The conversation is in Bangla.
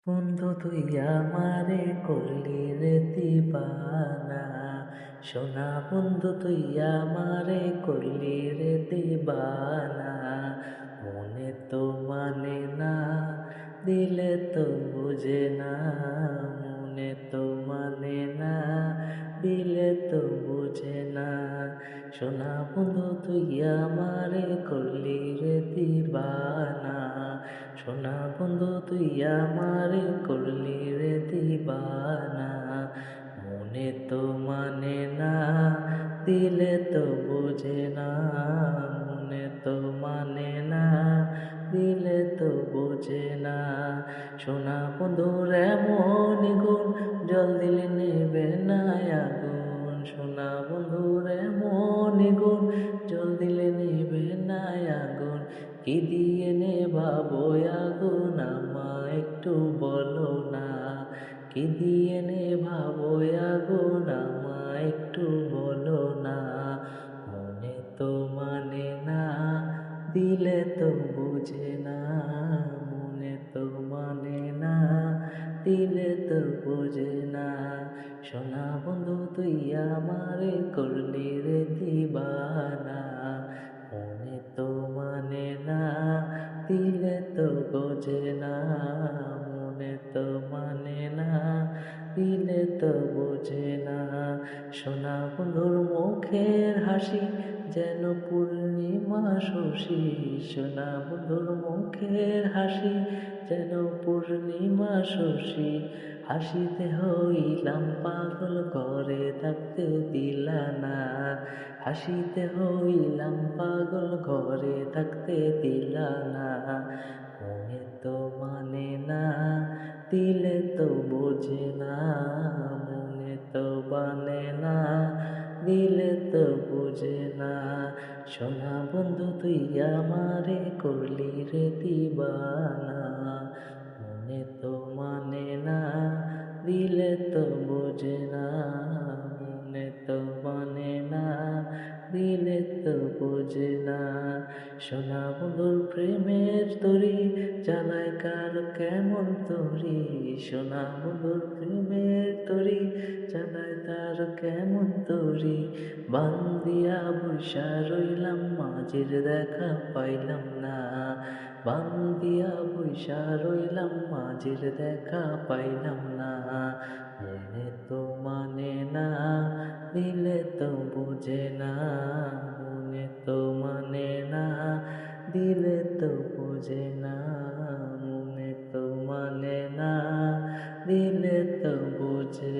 বন্ধু তুই আমারে করলি রে দিবানা, সোনা বন্ধু তুই আমারে করলি রে দিবানা। মনে তো মানে না, দিলে তো বুঝে না। মনে তো মানে না, দিলে তো বুঝে না। সোনা বন্ধু তুই আমারে করলি রে দিবানা, সোনা বন্ধু তুই আমারে করলি রে দিবানা। মনে তো মানে না, দিলে তো বোঝে না। মনে তো মানে না, দিলে তো বোঝে না। সোনা বন্ধুর এমন গুণ, জল দিলে নেবে না আগুন। সোনা বন্ধুর এমন গুণ, জল দিলে নেবে না আগুন। কি দিয়ে নেভাবো আগুন আমায় একটু বলো না। কি দিয়ে নেভাবো আগুন আমায় একটু বলো না। মনে তো মানে না, দিলে তো বুঝে না। মনে তো মানে না, দিলে তো বুঝে না। সোনা বন্ধু তুই আমারে করলি রে দিবানা। মনে তো মানে না, দিলে তো বোঝে না। মনে তো মানে না, দিলে তো বোঝে না। সোনা বন্ধুর মুখের হাসি যেন পূর্ণিমা শশী। সোনা বন্ধুর মুখের হাসি যেন পূর্ণিমা শশী। হাসিতে হইলাম পাগল, ঘরে থাকতে দিলা না। হাসিতে হইলাম পাগল, ঘরে থাকতে দিলা না। মনে তো মানে না, দিলে তো বোঝে না। মনে তো মানে না, দিলে তো বোঝে না। সোনা বন্ধু তুই আমারে করলি রে দিবানা। মনে তো মানে না, দিলে তো বোঝে না। মনে তো মানে না, দিলে তো বোঝে না। সোনা বন্ধুর প্রেমের তরি জ্বালায় কার কেমন তরি। সোনা বন্ধুর প্রেমের তরি জ্বালায় তার কেমন তরি। বান্দিয়া বৈশা রইলাম, মাঝের দেখা পাইলাম না। বান্দিয়া বৈশা রইলাম, মাঝের দেখা পাইলাম না। মনে তো মানে না, দিলে তো বোঝে না। মনে তো মানে না, দিলে তো বোঝে না। মনে তো মানে না, দিলে তো বোঝে